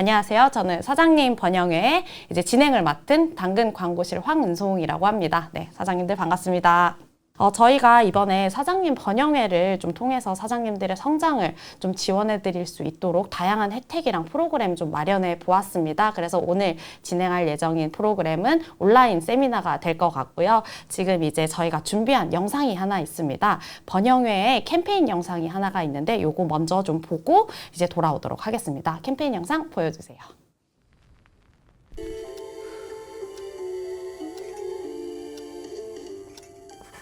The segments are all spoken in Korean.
안녕하세요. 저는 사장님 번영회의 이제 진행을 맡은 당근 광고실 황은송이라고 합니다. 네, 사장님들 반갑습니다. 저희가 이번에 사장님 번영회를 좀 통해서 사장님들의 성장을 좀 지원해 드릴 수 있도록 다양한 혜택이랑 프로그램 좀 마련해 보았습니다. 그래서 오늘 진행할 예정인 프로그램은 온라인 세미나가 될 것 같고요. 지금 이제 저희가 준비한 영상이 하나 있습니다. 번영회에 캠페인 영상이 하나가 있는데 요거 먼저 좀 보고 이제 돌아오도록 하겠습니다. 캠페인 영상 보여주세요.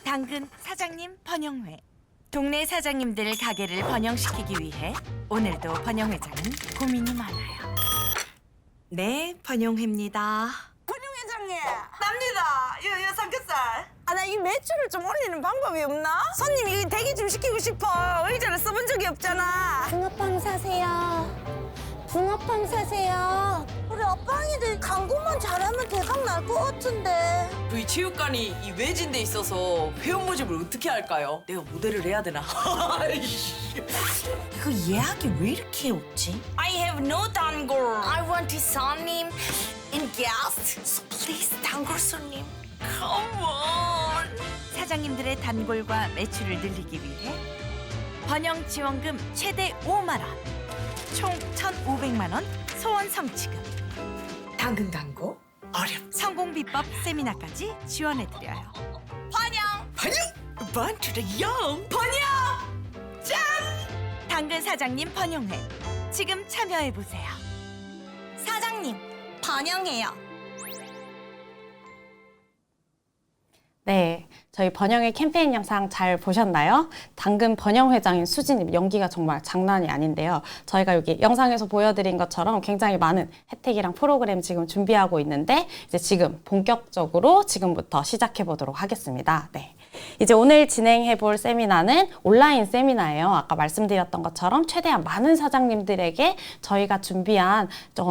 당근 사장님 번영회. 동네 사장님들 가게를 번영시키기 위해 오늘도 번영회장은 고민이 많아요. 네, 번영회입니다. 번영회장님 납니다. 요 삼겹살. 나 이 매출을 좀 올리는 방법이 없나? 손님 이 대기 좀 시키고 싶어. 의자를 써본 적이 없잖아. 붕어빵 사세요. 붕어빵 사세요. 우리 아빠이들 광고만 잘하면 대박 날 것 같은데. 저희 체육관이 이 외진데 있어서 회원 모집을 어떻게 할까요? 내가 모델을 해야 되나? 그 예약이 왜 이렇게 없지? I have no 단골. I want 손님 and guest. So please 단골 손님. Come on. 사장님들의 단골과 매출을 늘리기 위해 번영 지원금 최대 5만 원, 총 1,500만 원 소원 성취금, 당근 광고 성공 비법 세미나까지 지원해 드려요. 번영 Born to the young 번영 당근 사장님 번영회 지금 참여해 보세요. 사장님 번영해요. 네, 저희 번영회 캠페인 영상 잘 보셨나요? 당근 번영회장인 수진님 연기가 정말 장난이 아닌데요. 저희가 여기 영상에서 보여드린 것처럼 굉장히 많은 혜택이랑 프로그램 지금 준비하고 있는데 이제 지금 본격적으로 지금부터 시작해 보도록 하겠습니다. 네. 이제 오늘 진행해 볼 세미나는 온라인 세미나예요. 아까 말씀드렸던 것처럼 최대한 많은 사장님들에게 저희가 준비한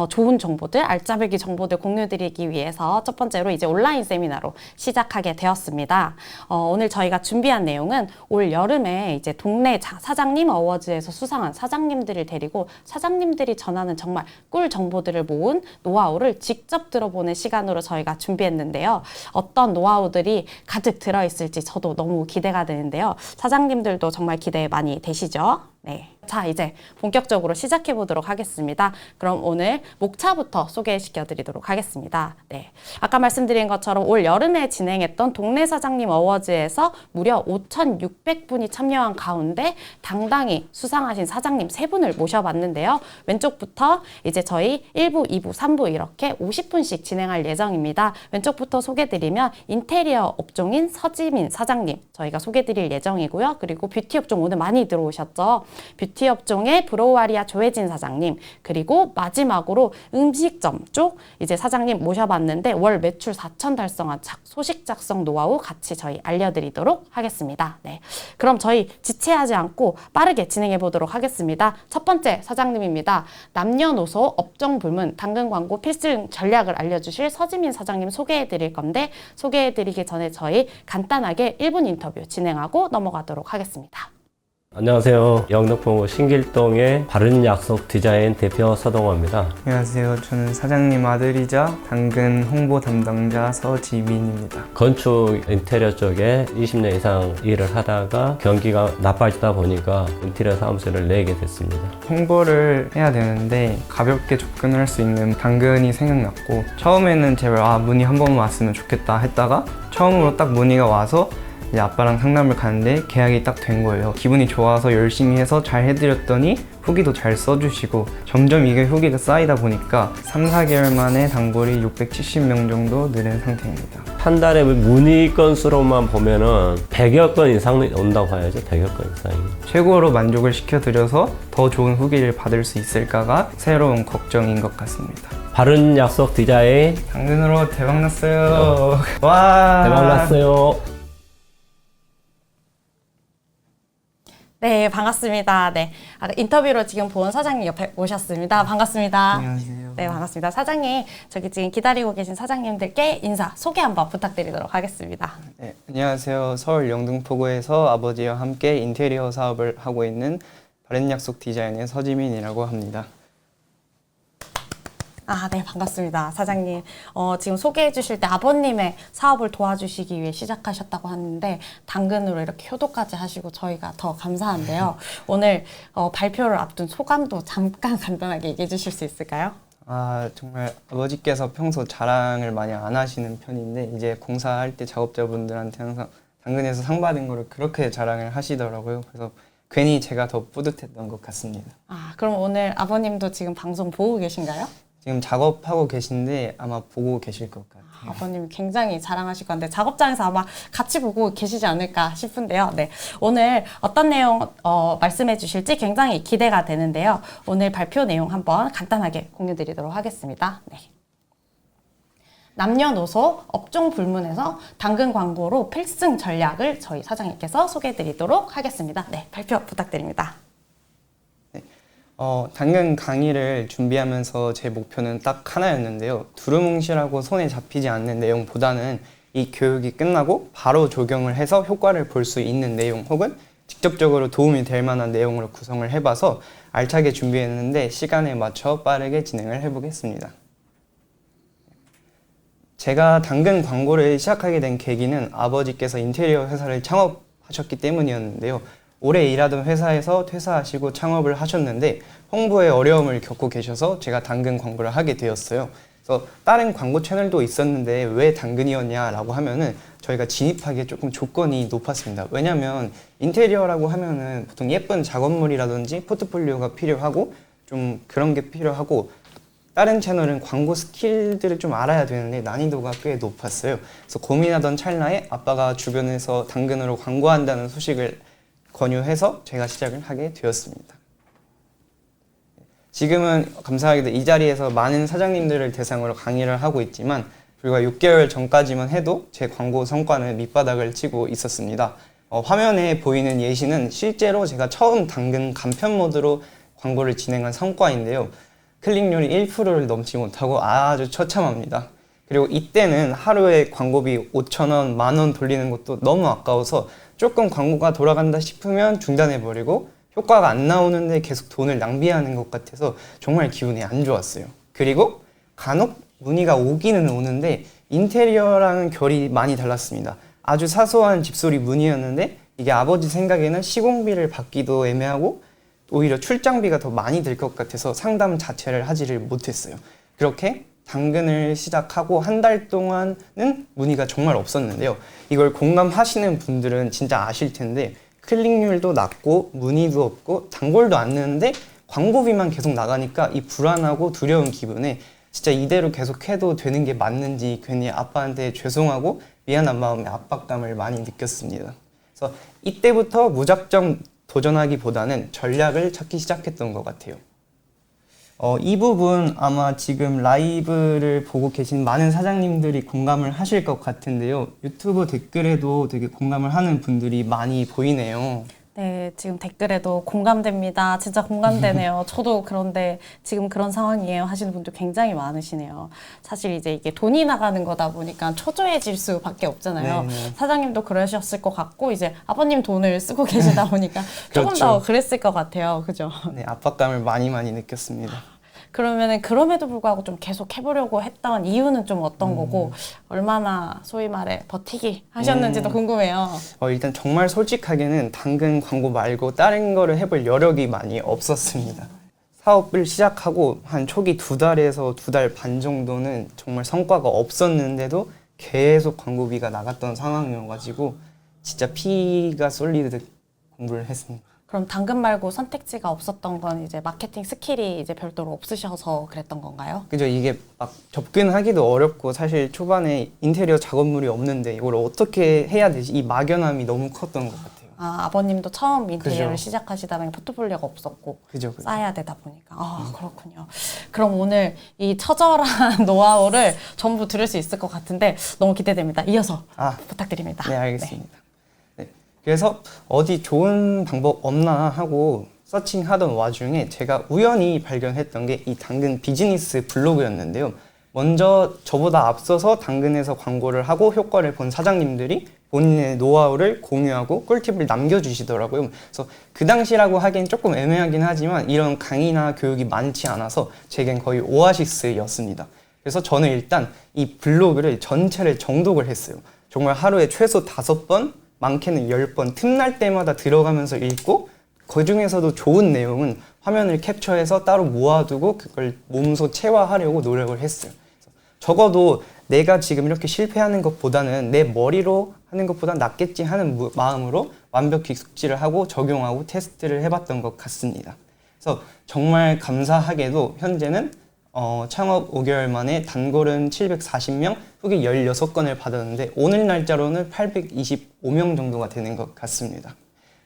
좋은 정보들, 알짜배기 정보들 공유드리기 위해서 첫 번째로 이제 온라인 세미나로 시작하게 되었습니다. 오늘 저희가 준비한 내용은 올 여름에 이제 동네 사장님 어워즈에서 수상한 사장님들을 데리고 사장님들이 전하는 정말 꿀 정보들을 모은 노하우를 직접 들어보는 시간으로 저희가 준비했는데요. 어떤 노하우들이 가득 들어있을지 저도 너무 기대가 되는데요. 사장님들도 정말 기대 많이 되시죠? 네. 자, 이제 본격적으로 시작해 보도록 하겠습니다. 그럼 오늘 목차부터 소개시켜 드리도록 하겠습니다. 네. 아까 말씀드린 것처럼 올 여름에 진행했던 동네 사장님 어워즈에서 무려 5,600분이 참여한 가운데 당당히 수상하신 사장님 3분을 모셔봤는데요. 왼쪽부터 이제 저희 1부, 2부, 3부 이렇게 50분씩 진행할 예정입니다. 왼쪽부터 소개드리면 인테리어 업종인 서지민 사장님 저희가 소개드릴 예정이고요. 그리고 뷰티 업종 오늘 많이 들어오셨죠? 뷰티 업종의 브로와리아 조혜진 사장님, 그리고 마지막으로 음식점 쪽 이제 사장님 모셔봤는데 월 매출 4천 달성한 소식 작성 노하우 같이 저희 알려드리도록 하겠습니다. 네, 그럼 저희 지체하지 않고 빠르게 진행해 보도록 하겠습니다. 첫 번째 사장님입니다. 남녀노소 업종 불문 당근 광고 필승 전략을 알려주실 서지민 사장님 소개해 드릴 건데 소개해 드리기 전에 저희 간단하게 1분 인터뷰 진행하고 넘어가도록 하겠습니다. 안녕하세요. 영등포구 신길동의 바른약속 디자인 대표 서동호입니다. 안녕하세요. 저는 사장님 아들이자 당근 홍보 담당자 서지민입니다. 건축 인테리어 쪽에 20년 이상 일을 하다가 경기가 나빠지다 보니까 인테리어 사무실을 내게 됐습니다. 홍보를 해야 되는데 가볍게 접근할 수 있는 당근이 생각났고 처음에는 제발 문의 한 번만 왔으면 좋겠다 했다가 처음으로 딱 문의가 와서 이제 아빠랑 상담을 가는데 계약이 딱 된 거예요. 기분이 좋아서 열심히 해서 잘 해드렸더니 후기도 잘 써주시고 점점 이게 후기가 쌓이다 보니까 3, 4개월 만에 단골이 670명 정도 늘은 상태입니다. 한 달에 문의 건수로만 보면은 100여 건 이상 온다고 봐야죠. 100여 건 이상이. 최고로 만족을 시켜드려서 더 좋은 후기를 받을 수 있을까가 새로운 걱정인 것 같습니다. 바른약속 디자인 당근으로 대박났어요. 와, 대박났어요. 네, 반갑습니다. 네, 인터뷰로 지금 본 사장님 옆에 모셨습니다. 반갑습니다. 안녕하세요. 네, 반갑습니다. 사장님, 저기 지금 기다리고 계신 사장님들께 인사, 소개 한번 부탁드리도록 하겠습니다. 네, 안녕하세요. 서울 영등포구에서 아버지와 함께 인테리어 사업을 하고 있는 바른약속 디자인의 서지민이라고 합니다. 아, 네, 반갑습니다. 사장님. 지금 소개해 주실 때 아버님의 사업을 도와주시기 위해 시작하셨다고 하는데, 당근으로 이렇게 효도까지 하시고 저희가 더 감사한데요. 오늘 발표를 앞둔 소감도 잠깐 간단하게 얘기해 주실 수 있을까요? 아, 정말 아버지께서 평소 자랑을 많이 안 하시는 편인데 이제 공사할 때 작업자분들한테 항상 당근에서 상 받은 거를 그렇게 자랑을 하시더라고요. 그래서 괜히 제가 더 뿌듯했던 것 같습니다. 아, 그럼 오늘 아버님도 지금 방송 보고 계신가요? 지금 작업하고 계신데 아마 보고 계실 것 같아요. 아버님 굉장히 자랑하실 건데 작업장에서 아마 같이 보고 계시지 않을까 싶은데요. 네, 오늘 어떤 내용 말씀해 주실지 굉장히 기대가 되는데요. 오늘 발표 내용 한번 간단하게 공유드리도록 하겠습니다. 네. 남녀노소 업종 불문에서 당근 광고로 필승 전략을 저희 사장님께서 소개해 드리도록 하겠습니다. 네, 발표 부탁드립니다. 당근 강의를 준비하면서 제 목표는 딱 하나였는데요. 두루뭉실하고 손에 잡히지 않는 내용보다는 이 교육이 끝나고 바로 적용을 해서 효과를 볼 수 있는 내용 혹은 직접적으로 도움이 될 만한 내용으로 구성을 해봐서 알차게 준비했는데 시간에 맞춰 빠르게 진행을 해보겠습니다. 제가 당근 광고를 시작하게 된 계기는 아버지께서 인테리어 회사를 창업하셨기 때문이었는데요. 오래 일하던 회사에서 퇴사하시고 창업을 하셨는데 홍보에 어려움을 겪고 계셔서 제가 당근 광고를 하게 되었어요. 그래서 다른 광고 채널도 있었는데 왜 당근이었냐라고 하면은 저희가 진입하기에 조금 조건이 높았습니다. 왜냐면 인테리어라고 하면은 보통 예쁜 작업물이라든지 포트폴리오가 필요하고 좀 그런 게 필요하고 다른 채널은 광고 스킬들을 좀 알아야 되는데 난이도가 꽤 높았어요. 그래서 고민하던 찰나에 아빠가 주변에서 당근으로 광고한다는 소식을 권유해서 제가 시작을 하게 되었습니다. 지금은 감사하게도 이 자리에서 많은 사장님들을 대상으로 강의를 하고 있지만 불과 6개월 전까지만 해도 제 광고 성과는 밑바닥을 치고 있었습니다. 화면에 보이는 예시는 실제로 제가 처음 당근 간편 모드로 광고를 진행한 성과인데요. 클릭률이 1%를 넘지 못하고 아주 처참합니다. 그리고 이때는 하루에 광고비 5,000원, 10,000원 돌리는 것도 너무 아까워서 조금 광고가 돌아간다 싶으면 중단해버리고 효과가 안 나오는데 계속 돈을 낭비하는 것 같아서 정말 기분이 안 좋았어요. 그리고 간혹 문의가 오기는 오는데 인테리어랑은 결이 많이 달랐습니다. 아주 사소한 집소리 문의였는데 이게 아버지 생각에는 시공비를 받기도 애매하고 오히려 출장비가 더 많이 들 것 같아서 상담 자체를 하지를 못했어요. 그렇게 당근을 시작하고 한 달 동안은 문의가 정말 없었는데요. 이걸 공감하시는 분들은 진짜 아실 텐데 클릭률도 낮고 문의도 없고 단골도 안 느는데 광고비만 계속 나가니까 이 불안하고 두려운 기분에 진짜 이대로 계속 해도 되는 게 맞는지 괜히 아빠한테 죄송하고 미안한 마음에 압박감을 많이 느꼈습니다. 그래서 이때부터 무작정 도전하기보다는 전략을 찾기 시작했던 것 같아요. 이 부분 아마 지금 라이브를 보고 계신 많은 사장님들이 공감을 하실 것 같은데요. 유튜브 댓글에도 되게 공감을 하는 분들이 많이 보이네요. 네, 지금 댓글에도 공감됩니다. 진짜 공감되네요. 저도 그런데 지금 그런 상황이에요 하시는 분들 굉장히 많으시네요. 사실 이제 이게 돈이 나가는 거다 보니까 초조해질 수밖에 없잖아요. 네네. 사장님도 그러셨을 것 같고 이제 아버님 돈을 쓰고 계시다 보니까 조금 그렇죠. 더 그랬을 것 같아요. 그죠? 네, 압박감을 많이 느꼈습니다. 그러면은 그럼에도 불구하고 좀 계속 해보려고 했던 이유는 좀 어떤 거고 얼마나 소위 말해 버티기 하셨는지도 궁금해요. 일단 정말 솔직하게는 당근 광고 말고 다른 거를 해볼 여력이 많이 없었습니다. 사업을 시작하고 한 초기 2달에서 2달 반 정도는 정말 성과가 없었는데도 계속 광고비가 나갔던 상황이어가지고 진짜 피가 쏠리듯 공부를 했습니다. 그럼 당근 말고 선택지가 없었던 건 이제 마케팅 스킬이 이제 별도로 없으셔서 그랬던 건가요? 그죠. 이게 막 접근하기도 어렵고 사실 초반에 인테리어 작업물이 없는데 이걸 어떻게 해야 되지? 이 막연함이 너무 컸던 것 같아요. 아, 아버님도 처음 인테리어를 그죠. 시작하시다 보니 포트폴리오가 없었고 그죠. 쌓아야 되다 보니까 그렇군요. 그럼 오늘 이 처절한 노하우를 전부 들을 수 있을 것 같은데 너무 기대됩니다. 이어서 부탁드립니다. 네, 알겠습니다. 네. 그래서 어디 좋은 방법 없나 하고 서칭하던 와중에 제가 우연히 발견했던 게 이 당근 비즈니스 블로그였는데요. 먼저 저보다 앞서서 당근에서 광고를 하고 효과를 본 사장님들이 본인의 노하우를 공유하고 꿀팁을 남겨주시더라고요. 그래서 그 당시라고 하기엔 조금 애매하긴 하지만 이런 강의나 교육이 많지 않아서 제겐 거의 오아시스였습니다. 그래서 저는 일단 이 블로그를 전체를 정독을 했어요. 정말 하루에 최소 5번, 많게는 10번 틈날 때마다 들어가면서 읽고 그 중에서도 좋은 내용은 화면을 캡처해서 따로 모아두고 그걸 몸소 체화하려고 노력을 했어요. 적어도 내가 지금 이렇게 실패하는 것보다는 내 머리로 하는 것보다 낫겠지 하는 마음으로 완벽히 숙지를 하고 적용하고 테스트를 해봤던 것 같습니다. 그래서 정말 감사하게도 현재는 창업 5개월 만에 단골은 740명, 후기 16건을 받았는데 오늘 날짜로는 825명 정도가 되는 것 같습니다.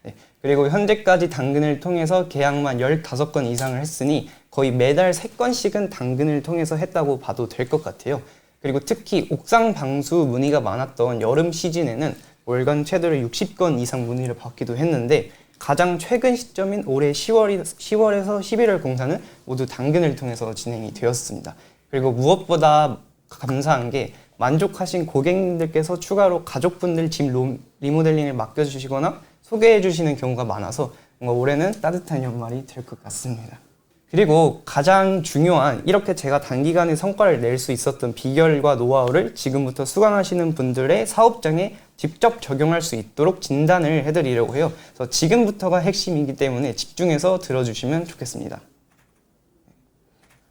네, 그리고 현재까지 당근을 통해서 계약만 15건 이상을 했으니 거의 매달 3건씩은 당근을 통해서 했다고 봐도 될 것 같아요. 그리고 특히 옥상 방수 문의가 많았던 여름 시즌에는 월간 최대로 60건 이상 문의를 받기도 했는데 가장 최근 시점인 올해 10월에서 11월 공사는 모두 당근을 통해서 진행이 되었습니다. 그리고 무엇보다 감사한 게 만족하신 고객님들께서 추가로 가족분들 집 리모델링을 맡겨주시거나 소개해 주시는 경우가 많아서 뭔가 올해는 따뜻한 연말이 될 것 같습니다. 그리고 가장 중요한 이렇게 제가 단기간에 성과를 낼 수 있었던 비결과 노하우를 지금부터 수강하시는 분들의 사업장에 직접 적용할 수 있도록 진단을 해드리려고 해요. 그래서 지금부터가 핵심이기 때문에 집중해서 들어주시면 좋겠습니다.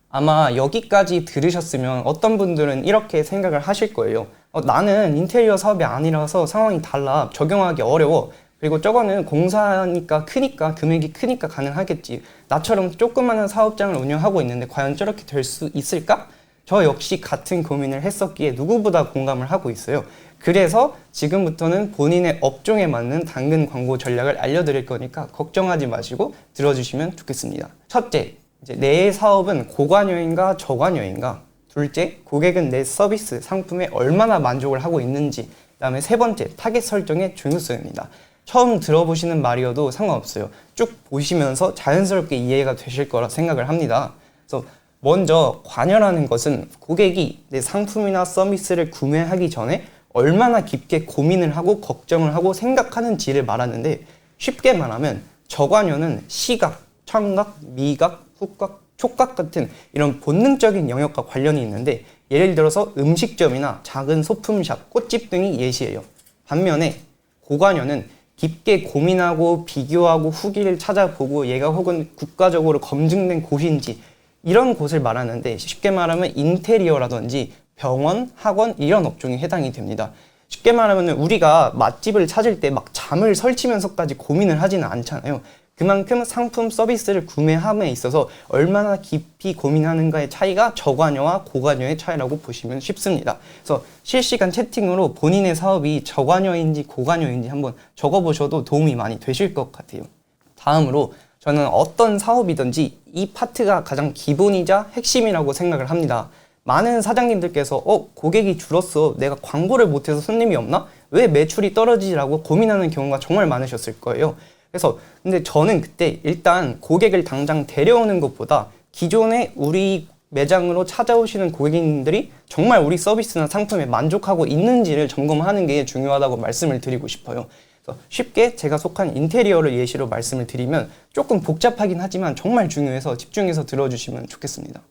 아마 여기까지 들으셨으면 어떤 분들은 이렇게 생각을 하실 거예요. 나는 인테리어 사업이 아니라서 상황이 달라, 적용하기 어려워. 그리고 저거는 공사니까 크니까 금액이 크니까 가능하겠지. 나처럼 조그마한 사업장을 운영하고 있는데 과연 저렇게 될 수 있을까? 저 역시 같은 고민을 했었기에 누구보다 공감을 하고 있어요. 그래서 지금부터는 본인의 업종에 맞는 당근 광고 전략을 알려드릴 거니까 걱정하지 마시고 들어주시면 좋겠습니다. 첫째, 이제 내 사업은 고관여인가 저관여인가? 둘째, 고객은 내 서비스, 상품에 얼마나 만족을 하고 있는지. 그다음에 세 번째, 타겟 설정의 중요성입니다. 처음 들어보시는 말이어도 상관없어요. 쭉 보시면서 자연스럽게 이해가 되실 거라 생각을 합니다. 그래서 먼저 관여라는 것은 고객이 내 상품이나 서비스를 구매하기 전에 얼마나 깊게 고민을 하고 걱정을 하고 생각하는지를 말하는데 쉽게 말하면 저관여는 시각, 청각, 미각, 후각, 촉각 같은 이런 본능적인 영역과 관련이 있는데 예를 들어서 음식점이나 작은 소품샵, 꽃집 등이 예시예요. 반면에 고관여는 깊게 고민하고 비교하고 후기를 찾아보고 얘가 혹은 국가적으로 검증된 곳인지 이런 곳을 말하는데 쉽게 말하면 인테리어라든지 병원, 학원 이런 업종이 해당이 됩니다. 쉽게 말하면 우리가 맛집을 찾을 때 막 잠을 설치면서까지 고민을 하지는 않잖아요. 그만큼 상품 서비스를 구매함에 있어서 얼마나 깊이 고민하는가의 차이가 저관여와 고관여의 차이라고 보시면 쉽습니다. 그래서 실시간 채팅으로 본인의 사업이 저관여인지 고관여인지 한번 적어보셔도 도움이 많이 되실 것 같아요. 다음으로 저는 어떤 사업이든지 이 파트가 가장 기본이자 핵심이라고 생각을 합니다. 많은 사장님들께서 고객이 줄었어, 내가 광고를 못해서 손님이 없나? 왜 매출이 떨어지라고 고민하는 경우가 정말 많으셨을 거예요. 그래서 근데 저는 그때 일단 고객을 당장 데려오는 것보다 기존에 우리 매장으로 찾아오시는 고객님들이 정말 우리 서비스나 상품에 만족하고 있는지를 점검하는 게 중요하다고 말씀을 드리고 싶어요. 그래서 쉽게 제가 속한 인테리어를 예시로 말씀을 드리면 조금 복잡하긴 하지만 정말 중요해서 집중해서 들어주시면 좋겠습니다.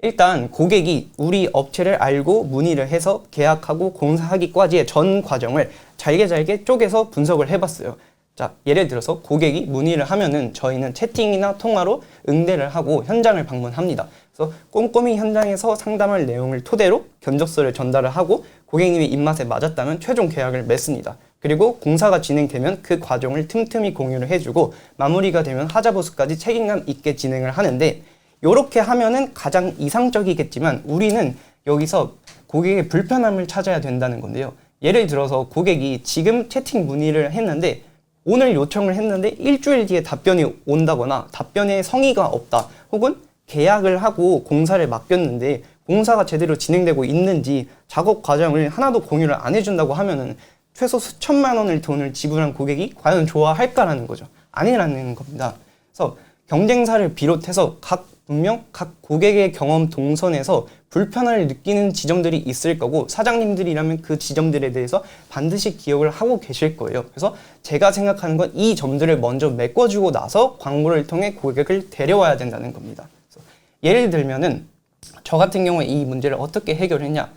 일단 고객이 우리 업체를 알고 문의를 해서 계약하고 공사하기까지의 전 과정을 잘게 쪼개서 분석을 해봤어요. 자, 예를 들어서 고객이 문의를 하면은 저희는 채팅이나 통화로 응대를 하고 현장을 방문합니다. 그래서 꼼꼼히 현장에서 상담할 내용을 토대로 견적서를 전달을 하고 고객님의 입맛에 맞았다면 최종 계약을 맺습니다. 그리고 공사가 진행되면 그 과정을 틈틈이 공유를 해주고 마무리가 되면 하자보수까지 책임감 있게 진행을 하는데 이렇게 하면은 가장 이상적이겠지만 우리는 여기서 고객의 불편함을 찾아야 된다는 건데요. 예를 들어서 고객이 지금 채팅 문의를 했는데 오늘 요청을 했는데 일주일 뒤에 답변이 온다거나 답변에 성의가 없다 혹은 계약을 하고 공사를 맡겼는데 공사가 제대로 진행되고 있는지 작업 과정을 하나도 공유를 안 해준다고 하면은 최소 수천만 원을 돈을 지불한 고객이 과연 좋아할까라는 거죠. 아니라는 겁니다. 그래서 경쟁사를 비롯해서 각 분명 각 고객의 경험 동선에서 불편을 느끼는 지점들이 있을 거고 사장님들이라면 그 지점들에 대해서 반드시 기억을 하고 계실 거예요. 그래서 제가 생각하는 건 이 점들을 먼저 메꿔주고 나서 광고를 통해 고객을 데려와야 된다는 겁니다. 그래서 예를 들면은 저 같은 경우에 이 문제를 어떻게 해결했냐?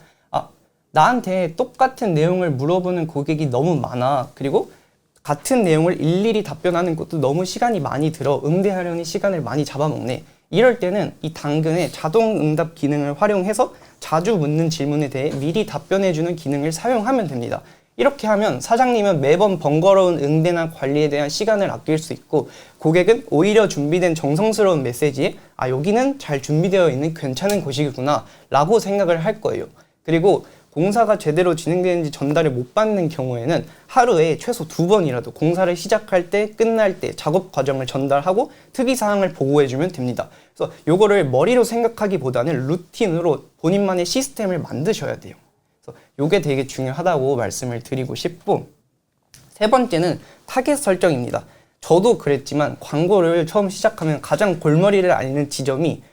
나한테 똑같은 내용을 물어보는 고객이 너무 많아. 그리고 같은 내용을 일일이 답변하는 것도 너무 시간이 많이 들어. 응대하려니 시간을 많이 잡아먹네. 이럴 때는 이 당근의 자동 응답 기능을 활용해서 자주 묻는 질문에 대해 미리 답변해주는 기능을 사용하면 됩니다. 이렇게 하면 사장님은 매번 번거로운 응대나 관리에 대한 시간을 아낄 수 있고 고객은 오히려 준비된 정성스러운 메시지에 여기는 잘 준비되어 있는 괜찮은 곳이구나 라고 생각을 할 거예요. 그리고 공사가 제대로 진행되는지 전달을 못 받는 경우에는 하루에 최소 2번이라도 공사를 시작할 때, 끝날 때 작업 과정을 전달하고 특이사항을 보고해주면 됩니다. 그래서 이거를 머리로 생각하기보다는 루틴으로 본인만의 시스템을 만드셔야 돼요. 그래서 이게 되게 중요하다고 말씀을 드리고 싶고, 세 번째는 타겟 설정입니다. 저도 그랬지만 광고를 처음 시작하면 가장 골머리를 앓는 지점이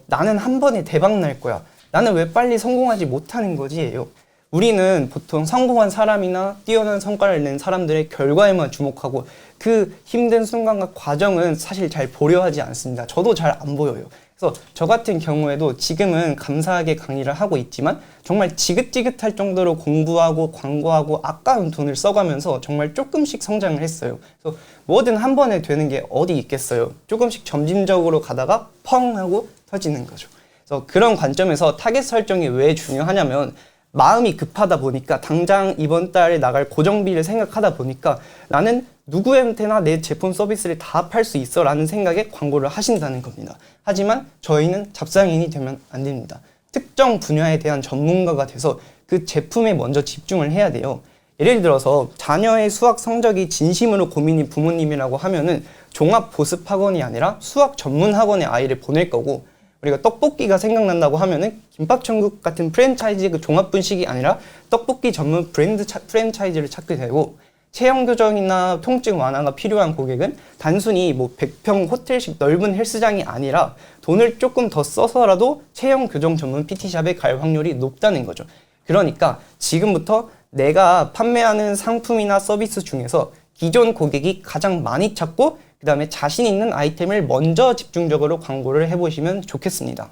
나는 한 번에 대박 날 거야. 나는 왜 빨리 성공하지 못하는 거지?예요. 우리는 보통 성공한 사람이나 뛰어난 성과를 낸 사람들의 결과에만 주목하고 그 힘든 순간과 과정은 사실 잘 보려 하지 않습니다. 저도 잘 안 보여요. 그래서 저 같은 경우에도 지금은 감사하게 강의를 하고 있지만 정말 지긋지긋할 정도로 공부하고 광고하고 아까운 돈을 써가면서 정말 조금씩 성장을 했어요. 그래서 뭐든 한 번에 되는 게 어디 있겠어요. 조금씩 점진적으로 가다가 펑 하고 터지는 거죠. 그래서 그런 관점에서 타겟 설정이 왜 중요하냐면 마음이 급하다 보니까 당장 이번 달에 나갈 고정비를 생각하다 보니까 나는 누구한테나 내 제품 서비스를 다 팔 수 있어 라는 생각에 광고를 하신다는 겁니다. 하지만 저희는 잡상인이 되면 안 됩니다. 특정 분야에 대한 전문가가 돼서 그 제품에 먼저 집중을 해야 돼요. 예를 들어서 자녀의 수학 성적이 진심으로 고민인 부모님이라고 하면은 종합 보습 학원이 아니라 수학 전문 학원에 아이를 보낼 거고, 우리가 떡볶이가 생각난다고 하면은 김밥천국 같은 프랜차이즈 그 종합 분식이 아니라 떡볶이 전문 프랜차이즈를 찾게 되고, 체형 교정이나 통증 완화가 필요한 고객은 단순히 100평 호텔식 넓은 헬스장이 아니라 돈을 조금 더 써서라도 체형 교정 전문 PT샵에 갈 확률이 높다는 거죠. 그러니까 지금부터 내가 판매하는 상품이나 서비스 중에서 기존 고객이 가장 많이 찾고 그 다음에 자신 있는 아이템을 먼저 집중적으로 광고를 해보시면 좋겠습니다.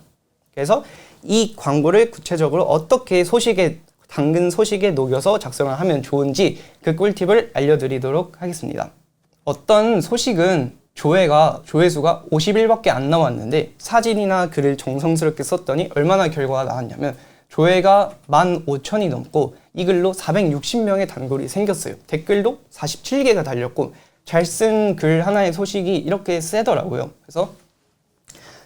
그래서 이 광고를 구체적으로 어떻게 당근 소식에 녹여서 작성을 하면 좋은지 그 꿀팁을 알려드리도록 하겠습니다. 어떤 소식은 조회수가 50일밖에 안 나왔는데 사진이나 글을 정성스럽게 썼더니 얼마나 결과가 나왔냐면 조회가 15,000이 넘고 이 글로 460명의 단골이 생겼어요. 댓글도 47개가 달렸고 잘 쓴 글 하나의 소식이 이렇게 세더라고요. 그래서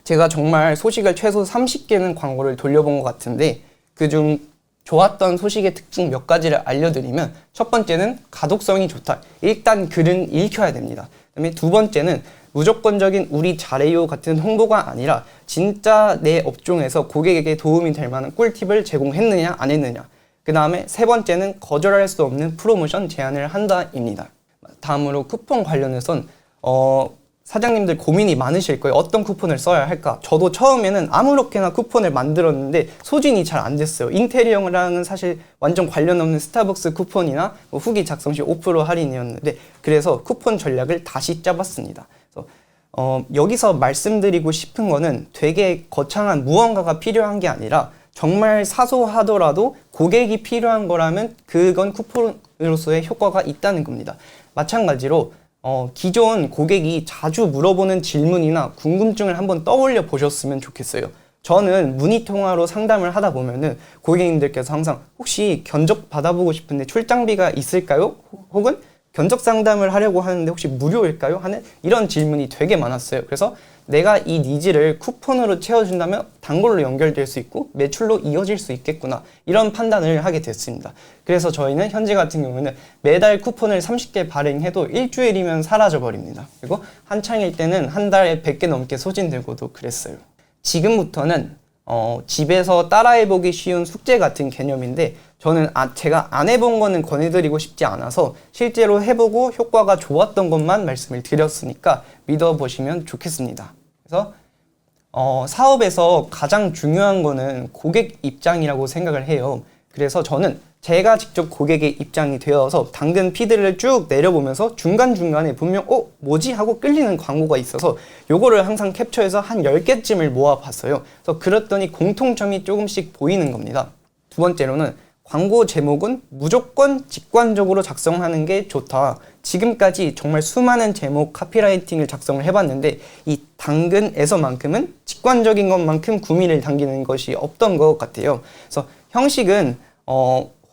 제가 정말 소식을 최소 30개는 광고를 돌려본 것 같은데 그중 좋았던 소식의 특징 몇 가지를 알려드리면, 첫 번째는 가독성이 좋다. 일단 글은 읽혀야 됩니다. 그다음에 두 번째는 무조건적인 우리 잘해요 같은 홍보가 아니라 진짜 내 업종에서 고객에게 도움이 될 만한 꿀팁을 제공했느냐 안 했느냐. 그 다음에 세 번째는 거절할 수 없는 프로모션 제안을 한다입니다. 다음으로 쿠폰 관련해선 사장님들 고민이 많으실 거예요. 어떤 쿠폰을 써야 할까? 저도 처음에는 아무렇게나 쿠폰을 만들었는데 소진이 잘 안 됐어요. 인테리어랑은 사실 완전 관련 없는 스타벅스 쿠폰이나 후기 작성 시 5% 할인이었는데 그래서 쿠폰 전략을 다시 짜봤습니다. 그래서 여기서 말씀드리고 싶은 거는 되게 거창한 무언가가 필요한 게 아니라 정말 사소하더라도 고객이 필요한 거라면 그건 쿠폰으로서의 효과가 있다는 겁니다. 마찬가지로 기존 고객이 자주 물어보는 질문이나 궁금증을 한번 떠올려 보셨으면 좋겠어요. 저는 문의 통화로 상담을 하다 보면은 고객님들께서 항상 혹시 견적 받아보고 싶은데 출장비가 있을까요? 혹은 견적 상담을 하려고 하는데 혹시 무료일까요? 하는 이런 질문이 되게 많았어요. 그래서 내가 이 니즈를 쿠폰으로 채워준다면 단골로 연결될 수 있고 매출로 이어질 수 있겠구나, 이런 판단을 하게 됐습니다. 그래서 저희는 현재 같은 경우에는 매달 쿠폰을 30개 발행해도 일주일이면 사라져버립니다. 그리고 한창일 때는 한 달에 100개 넘게 소진되고도 그랬어요. 지금부터는 집에서 따라해보기 쉬운 숙제 같은 개념인데, 저는 제가 안 해본 거는 권해드리고 싶지 않아서 실제로 해보고 효과가 좋았던 것만 말씀을 드렸으니까 믿어보시면 좋겠습니다. 그래서 사업에서 가장 중요한 거는 고객 입장이라고 생각을 해요. 그래서 저는 제가 직접 고객의 입장이 되어서 당근 피드를 쭉 내려보면서 중간중간에 분명 뭐지? 하고 끌리는 광고가 있어서 요거를 항상 캡처해서 한 10개쯤을 모아봤어요. 그래서 그랬더니 공통점이 조금씩 보이는 겁니다. 두 번째로는 광고 제목은 무조건 직관적으로 작성하는 게 좋다. 지금까지 정말 수많은 제목 카피라이팅을 작성을 해봤는데 이 당근에서만큼은 직관적인 것만큼 구미를 당기는 것이 없던 것 같아요. 그래서 형식은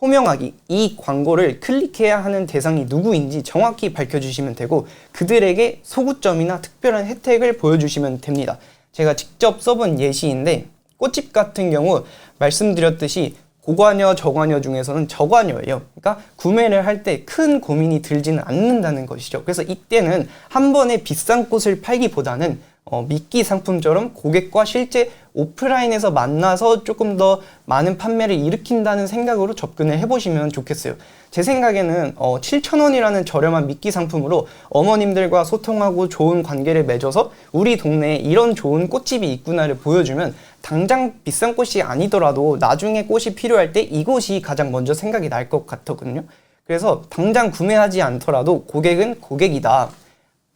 호명하기, 이 광고를 클릭해야 하는 대상이 누구인지 정확히 밝혀주시면 되고 그들에게 소구점이나 특별한 혜택을 보여주시면 됩니다. 제가 직접 써본 예시인데 꽃집 같은 경우 말씀드렸듯이 고관여, 저관여 중에서는 저관여예요. 그러니까 구매를 할 때 큰 고민이 들지는 않는다는 것이죠. 그래서 이때는 한 번에 비싼 꽃을 팔기보다는 미끼 상품처럼 고객과 실제 오프라인에서 만나서 조금 더 많은 판매를 일으킨다는 생각으로 접근을 해보시면 좋겠어요. 제 생각에는 7,000원이라는 저렴한 미끼 상품으로 어머님들과 소통하고 좋은 관계를 맺어서 우리 동네에 이런 좋은 꽃집이 있구나를 보여주면 당장 비싼 꽃이 아니더라도 나중에 꽃이 필요할 때 이곳이 가장 먼저 생각이 날 것 같거든요. 그래서 당장 구매하지 않더라도 고객은 고객이다.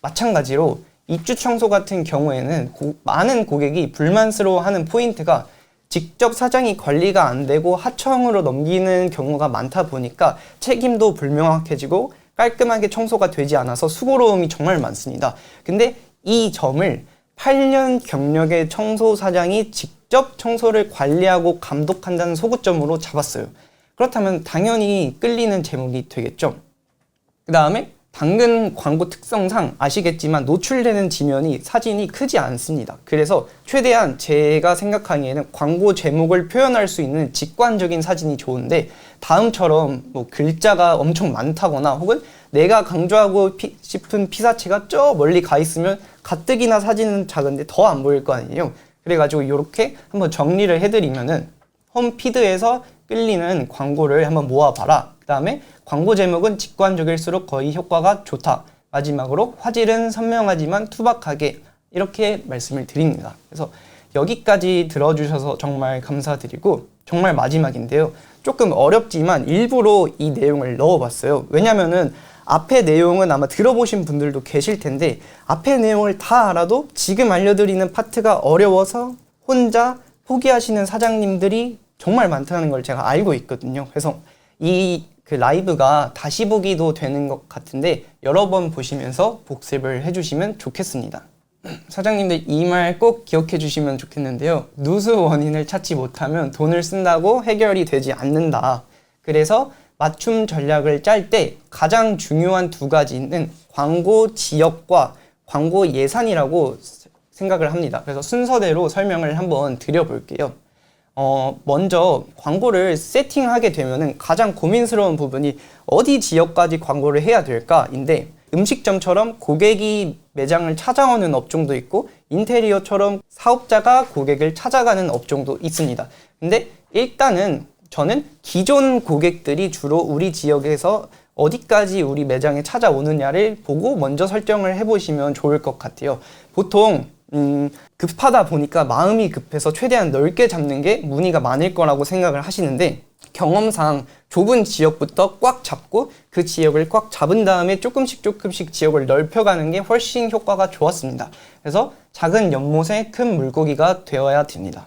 마찬가지로 입주 청소 같은 경우에는 많은 고객이 불만스러워하는 포인트가 직접 사장이 관리가 안 되고 하청으로 넘기는 경우가 많다 보니까 책임도 불명확해지고 깔끔하게 청소가 되지 않아서 수고로움이 정말 많습니다. 근데 이 점을 8년 경력의 청소 사장이 직접 청소를 관리하고 감독한다는 소구점으로 잡았어요. 그렇다면 당연히 끌리는 제목이 되겠죠. 그 다음에 당근 광고 특성상 아시겠지만 노출되는 지면이 사진이 크지 않습니다. 그래서 최대한 제가 생각하기에는 광고 제목을 표현할 수 있는 직관적인 사진이 좋은데 다음처럼 뭐 글자가 엄청 많다거나 혹은 내가 강조하고 싶은 피사체가 저 멀리 가 있으면 가뜩이나 사진은 작은데 더 안 보일 거 아니에요. 그래가지고 이렇게 한번 정리를 해드리면은 홈피드에서 끌리는 광고를 한번 모아봐라. 그 다음에 광고 제목은 직관적일수록 거의 효과가 좋다. 마지막으로 화질은 선명하지만 투박하게 이렇게 말씀을 드립니다. 그래서 여기까지 들어주셔서 정말 감사드리고 정말 마지막인데요. 조금 어렵지만 일부러 이 내용을 넣어봤어요. 왜냐면은 앞에 내용은 아마 들어보신 분들도 계실 텐데 앞에 내용을 다 알아도 지금 알려드리는 파트가 어려워서 혼자 포기하시는 사장님들이 정말 많다는 걸 제가 알고 있거든요. 그래서 이 라이브가 다시 보기도 되는 것 같은데 여러 번 보시면서 복습을 해주시면 좋겠습니다. 사장님들 이 말 꼭 기억해 주시면 좋겠는데요. 누수 원인을 찾지 못하면 돈을 쓴다고 해결이 되지 않는다. 그래서 맞춤 전략을 짤 때 가장 중요한 두 가지는 광고 지역과 광고 예산이라고 생각을 합니다. 그래서 순서대로 설명을 한번 드려볼게요. 먼저 광고를 세팅하게 되면은 가장 고민스러운 부분이 어디 지역까지 광고를 해야 될까인데 음식점처럼 고객이 매장을 찾아오는 업종도 있고 인테리어처럼 사업자가 고객을 찾아가는 업종도 있습니다. 근데 일단은 저는 기존 고객들이 주로 우리 지역에서 어디까지 우리 매장에 찾아오느냐를 보고 먼저 설정을 해보시면 좋을 것 같아요. 보통 급하다 보니까 마음이 급해서 최대한 넓게 잡는 게 문의가 많을 거라고 생각을 하시는데 경험상 좁은 지역부터 꽉 잡고 그 지역을 꽉 잡은 다음에 조금씩 지역을 넓혀가는 게 훨씬 효과가 좋았습니다. 그래서 작은 연못에 큰 물고기가 되어야 됩니다.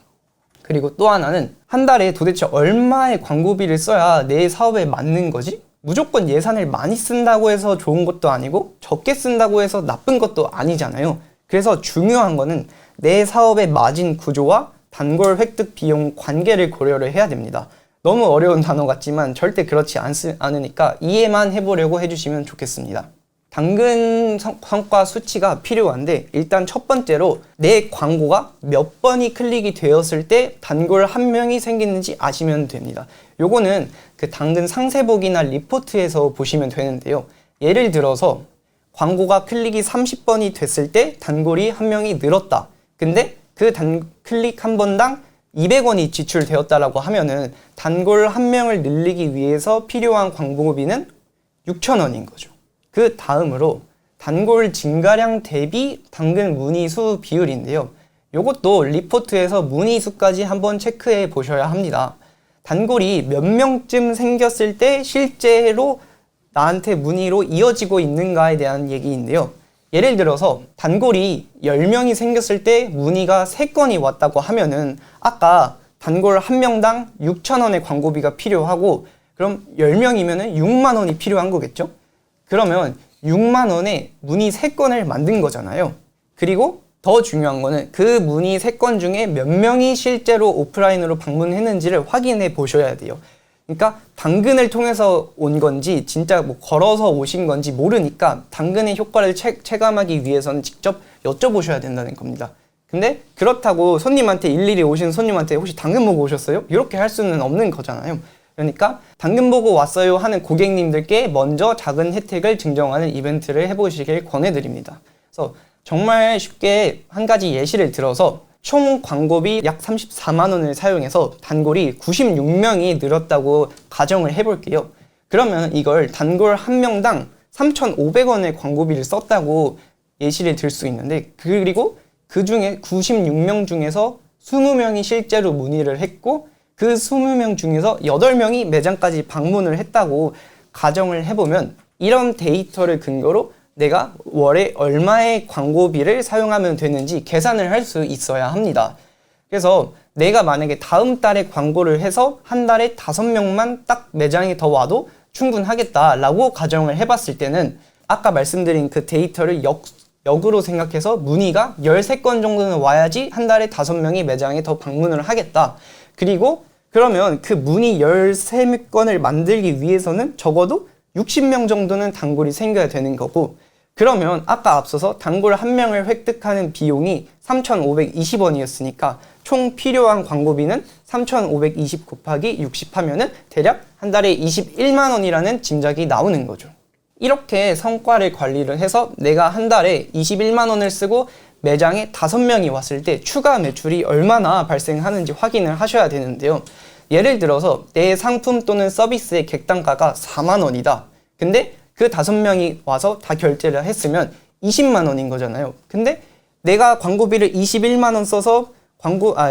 그리고 또 하나는 한 달에 도대체 얼마의 광고비를 써야 내 사업에 맞는 거지? 무조건 예산을 많이 쓴다고 해서 좋은 것도 아니고 적게 쓴다고 해서 나쁜 것도 아니잖아요. 그래서 중요한 거는 내 사업의 마진 구조와 단골 획득 비용 관계를 고려를 해야 됩니다. 너무 어려운 단어 같지만 절대 그렇지 않으니까 이해만 해보려고 해주시면 좋겠습니다. 당근 성과 수치가 필요한데 일단 첫 번째로 내 광고가 몇 번이 클릭이 되었을 때 단골 한 명이 생기는지 아시면 됩니다. 요거는 그 당근 상세보기나 리포트에서 보시면 되는데요. 예를 들어서 광고가 클릭이 30번이 됐을 때 단골이 한 명이 늘었다. 근데 그 클릭 한 번당 200원이 지출되었다라고 하면은 단골 한 명을 늘리기 위해서 필요한 광고비는 6,000원인 거죠. 그 다음으로 단골 증가량 대비 당근 문의 수 비율인데요. 이것도 리포트에서 문의 수까지 한번 체크해 보셔야 합니다. 단골이 몇 명쯤 생겼을 때 실제로 나한테 문의로 이어지고 있는가에 대한 얘기인데요. 예를 들어서 단골이 10명이 생겼을 때 문의가 3건이 왔다고 하면은 아까 단골 1명당 6,000원의 광고비가 필요하고 그럼 10명이면은 6만 원이 필요한 거겠죠? 그러면 6만 원에 문의 3건을 만든 거잖아요. 그리고 더 중요한 거는 그 문의 3건 중에 몇 명이 실제로 오프라인으로 방문했는지를 확인해 보셔야 돼요. 그러니까 당근을 통해서 온 건지 진짜 뭐 걸어서 오신 건지 모르니까 당근의 효과를 체감하기 위해서는 직접 여쭤보셔야 된다는 겁니다. 근데 그렇다고 손님한테 일일이 오신 손님한테 혹시 당근 보고 오셨어요? 이렇게 할 수는 없는 거잖아요. 그러니까 당근 보고 왔어요 하는 고객님들께 먼저 작은 혜택을 증정하는 이벤트를 해보시길 권해드립니다. 그래서 정말 쉽게 한 가지 예시를 들어서 총 광고비 약 34만 원을 사용해서 단골이 96명이 늘었다고 가정을 해볼게요. 그러면 이걸 단골 1명당 3,500원의 광고비를 썼다고 예시를 들 수 있는데 그리고 그 중에 96명 중에서 20명이 실제로 문의를 했고 그 20명 중에서 8명이 매장까지 방문을 했다고 가정을 해보면 이런 데이터를 근거로 내가 월에 얼마의 광고비를 사용하면 되는지 계산을 할 수 있어야 합니다. 그래서 내가 만약에 다음 달에 광고를 해서 한 달에 5명만 딱 매장에 더 와도 충분하겠다라고 가정을 해봤을 때는 아까 말씀드린 그 데이터를 역으로 생각해서 문의가 13건 정도는 와야지 한 달에 5명이 매장에 더 방문을 하겠다. 그리고 그러면 그 문의 13건을 만들기 위해서는 적어도 60명 정도는 단골이 생겨야 되는 거고 그러면 아까 앞서서 단골 1명을 획득하는 비용이 3,520원이었으니까 총 필요한 광고비는 3,520 곱하기 60 하면은 대략 한 달에 21만 원이라는 짐작이 나오는 거죠. 이렇게 성과를 관리를 해서 내가 한 달에 21만 원을 쓰고 매장에 5명이 왔을 때 추가 매출이 얼마나 발생하는지 확인을 하셔야 되는데요. 예를 들어서 내 상품 또는 서비스의 객단가가 4만 원이다. 근데 그 5명이 와서 다 결제를 했으면 20만 원인 거잖아요. 근데 내가 광고비를 21만 원 써서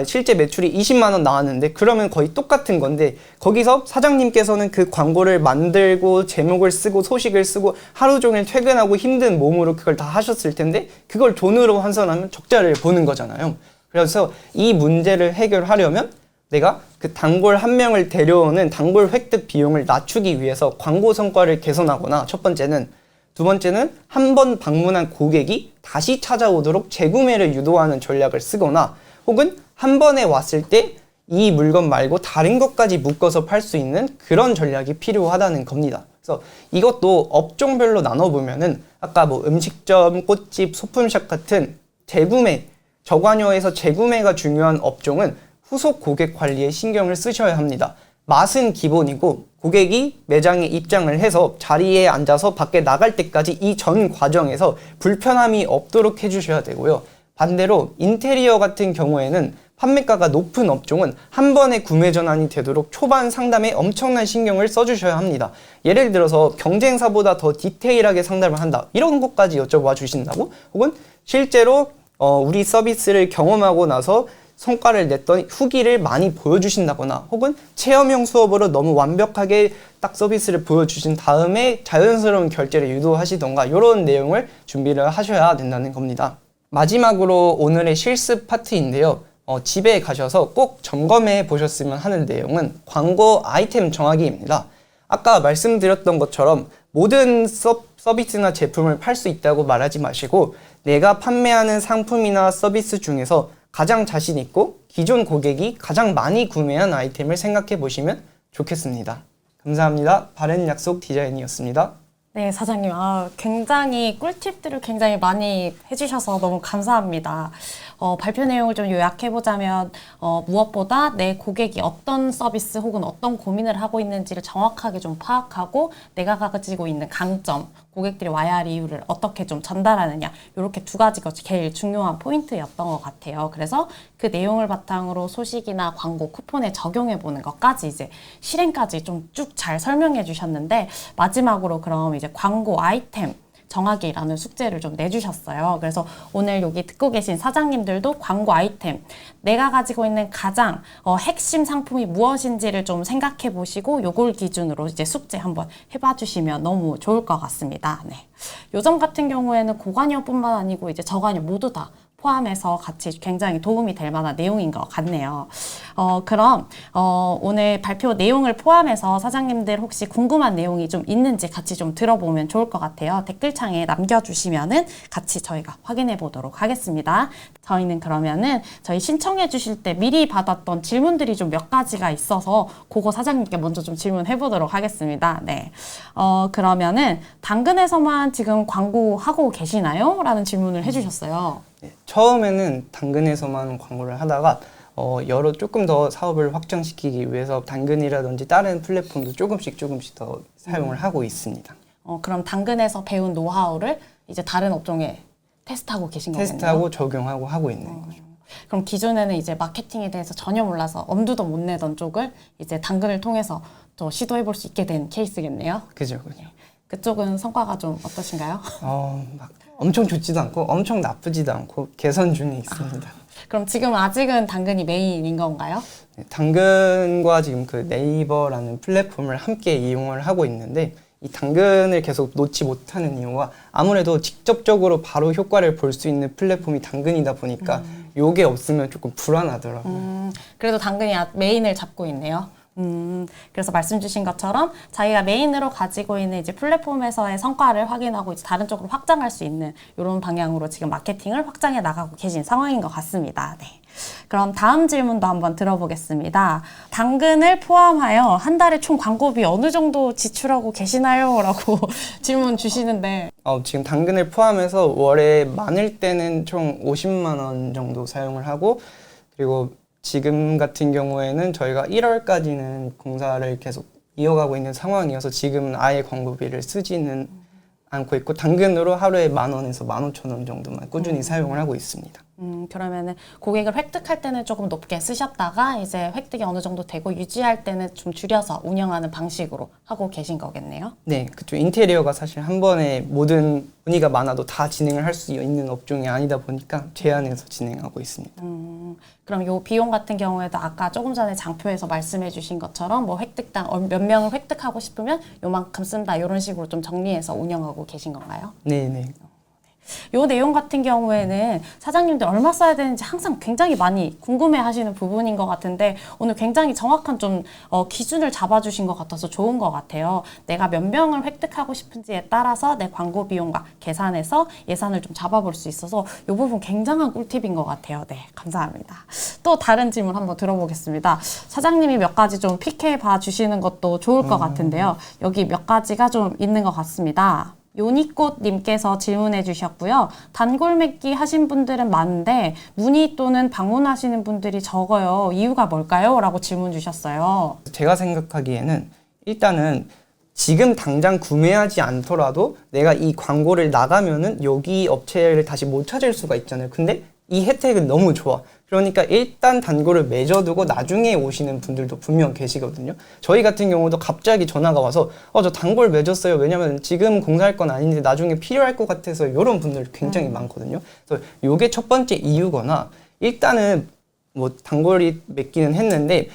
실제 매출이 20만 원 나왔는데 그러면 거의 똑같은 건데 거기서 사장님께서는 그 광고를 만들고 제목을 쓰고 소식을 쓰고 하루 종일 퇴근하고 힘든 몸으로 그걸 다 하셨을 텐데 그걸 돈으로 환산하면 적자를 보는 거잖아요. 그래서 이 문제를 해결하려면 내가 그 단골 1명을 데려오는 단골 획득 비용을 낮추기 위해서 광고 성과를 개선하거나 첫 번째는 두 번째는 한 번 방문한 고객이 다시 찾아오도록 재구매를 유도하는 전략을 쓰거나 혹은 한 번에 왔을 때 이 물건 말고 다른 것까지 묶어서 팔 수 있는 그런 전략이 필요하다는 겁니다. 그래서 이것도 업종별로 나눠보면은 아까 뭐 음식점, 꽃집, 소품샵 같은 재구매, 저관여에서 재구매가 중요한 업종은 후속 고객 관리에 신경을 쓰셔야 합니다. 맛은 기본이고 고객이 매장에 입장을 해서 자리에 앉아서 밖에 나갈 때까지 이 전 과정에서 불편함이 없도록 해주셔야 되고요. 반대로 인테리어 같은 경우에는 판매가가 높은 업종은 한 번에 구매 전환이 되도록 초반 상담에 엄청난 신경을 써주셔야 합니다. 예를 들어서 경쟁사보다 더 디테일하게 상담을 한다. 이런 것까지 여쭤봐 주신다고? 혹은 실제로 우리 서비스를 경험하고 나서 성과를 냈던 후기를 많이 보여주신다거나 혹은 체험형 수업으로 너무 완벽하게 딱 서비스를 보여주신 다음에 자연스러운 결제를 유도하시던가 이런 내용을 준비를 하셔야 된다는 겁니다. 마지막으로 오늘의 실습 파트인데요. 집에 가셔서 꼭 점검해 보셨으면 하는 내용은 광고 아이템 정하기입니다. 아까 말씀드렸던 것처럼 모든 서비스나 제품을 팔 수 있다고 말하지 마시고 내가 판매하는 상품이나 서비스 중에서 가장 자신 있고 기존 고객이 가장 많이 구매한 아이템을 생각해 보시면 좋겠습니다. 감사합니다. 바른 약속 디자인이었습니다. 네, 사장님. 굉장히 꿀팁들을 굉장히 많이 해주셔서 너무 감사합니다. 발표 내용을 좀 요약해보자면 무엇보다 내 고객이 어떤 서비스 혹은 어떤 고민을 하고 있는지를 정확하게 좀 파악하고 내가 가지고 있는 강점, 고객들이 와야 할 이유를 어떻게 좀 전달하느냐 이렇게 두 가지가 제일 중요한 포인트였던 것 같아요. 그래서 그 내용을 바탕으로 소식이나 광고 쿠폰에 적용해보는 것까지 이제 실행까지 좀 쭉 잘 설명해 주셨는데 마지막으로 그럼 이제 광고 아이템 정하기라는 숙제를 좀 내주셨어요. 그래서 오늘 여기 듣고 계신 사장님들도 광고 아이템, 내가 가지고 있는 가장 핵심 상품이 무엇인지를 좀 생각해 보시고 요걸 기준으로 이제 숙제 한번 해봐 주시면 너무 좋을 것 같습니다. 네. 요점 같은 경우에는 고관여뿐만 아니고 이제 저관여 모두 다 포함해서 같이 굉장히 도움이 될 만한 내용인 것 같네요. 그럼 오늘 발표 내용을 포함해서 사장님들 혹시 궁금한 내용이 좀 있는지 같이 좀 들어보면 좋을 것 같아요. 댓글창에 남겨주시면은 같이 저희가 확인해 보도록 하겠습니다. 저희는 그러면은 저희 신청해 주실 때 미리 받았던 질문들이 좀 몇 가지가 있어서 그거 사장님께 먼저 좀 질문해 보도록 하겠습니다. 네. 그러면은 당근에서만 지금 광고하고 계시나요? 라는 질문을 해주셨어요. 네, 처음에는 당근에서만 광고를 하다가 여러 조금 더 사업을 확장시키기 위해서 당근이라든지 다른 플랫폼도 조금씩 더 사용을 하고 있습니다. 그럼 당근에서 배운 노하우를 이제 다른 업종에 테스트하고 계신 거겠네요? 테스트하고 적용하고 하고 있는 거죠. 그럼 기존에는 이제 마케팅에 대해서 전혀 몰라서 엄두도 못 내던 쪽을 이제 당근을 통해서 또 시도해 볼 수 있게 된 케이스겠네요? 그죠. 그쪽은 성과가 좀 어떠신가요? 막 엄청 좋지도 않고 엄청 나쁘지도 않고 개선 중에 있습니다. 그럼 지금 아직은 당근이 메인인 건가요? 네, 당근과 지금 그 네이버라는 플랫폼을 함께 이용을 하고 있는데 이 당근을 계속 놓지 못하는 이유가 아무래도 직접적으로 바로 효과를 볼 수 있는 플랫폼이 당근이다 보니까 요게 없으면 조금 불안하더라고요. 그래도 당근이 메인을 잡고 있네요. 그래서 말씀 주신 것처럼 자기가 메인으로 가지고 있는 이제 플랫폼에서의 성과를 확인하고 이제 다른 쪽으로 확장할 수 있는 이런 방향으로 지금 마케팅을 확장해 나가고 계신 상황인 것 같습니다. 네. 그럼 다음 질문도 한번 들어보겠습니다. 당근을 포함하여 한 달에 총 광고비 어느 정도 지출하고 계시나요? 라고 질문 주시는데 지금 당근을 포함해서 월에 많을 때는 총 50만 원 정도 사용을 하고 그리고 지금 같은 경우에는 저희가 1월까지는 공사를 계속 이어가고 있는 상황이어서 지금은 아예 광고비를 쓰지는 않고 있고 당근으로 하루에 10,000원에서 15,000원 정도만 꾸준히 사용을 하고 있습니다. 그러면은 고객을 획득할 때는 조금 높게 쓰셨다가 이제 획득이 어느 정도 되고 유지할 때는 좀 줄여서 운영하는 방식으로 하고 계신 거겠네요? 네, 그쪽 인테리어가 사실 한 번에 모든 문의가 많아도 다 진행을 할 수 있는 업종이 아니다 보니까 제한해서 진행하고 있습니다. 그럼 요 비용 같은 경우에도 아까 조금 전에 장표에서 말씀해 주신 것처럼 뭐 획득당 몇 명을 획득하고 싶으면 요만큼 쓴다 이런 식으로 좀 정리해서 운영하고 계신 건가요? 네. 요 내용 같은 경우에는 사장님들 얼마 써야 되는지 항상 굉장히 많이 궁금해 하시는 부분인 것 같은데 오늘 굉장히 정확한 좀 기준을 잡아주신 것 같아서 좋은 것 같아요. 내가 몇 명을 획득하고 싶은지에 따라서 내 광고 비용과 계산해서 예산을 좀 잡아볼 수 있어서 요 부분 굉장한 꿀팁인 것 같아요. 네, 감사합니다. 또 다른 질문 한번 들어보겠습니다. 사장님이 몇 가지 좀 픽해 봐 주시는 것도 좋을 것 같은데요. 여기 몇 가지가 좀 있는 것 같습니다. 요니꽃님께서 질문해 주셨고요. 단골 맺기 하신 분들은 많은데 문의 또는 방문하시는 분들이 적어요. 이유가 뭘까요? 라고 질문 주셨어요. 제가 생각하기에는 일단은 지금 당장 구매하지 않더라도 내가 이 광고를 나가면은 여기 업체를 다시 못 찾을 수가 있잖아요. 근데 이 혜택은 너무 좋아. 그러니까 일단 단골을 맺어두고 나중에 오시는 분들도 분명 계시거든요. 저희 같은 경우도 갑자기 전화가 와서 저 단골 맺었어요. 왜냐면 지금 공사할 건 아닌데 나중에 필요할 것 같아서 이런 분들 굉장히 많거든요. 그래서 이게 첫 번째 이유거나 일단은 뭐 단골이 맺기는 했는데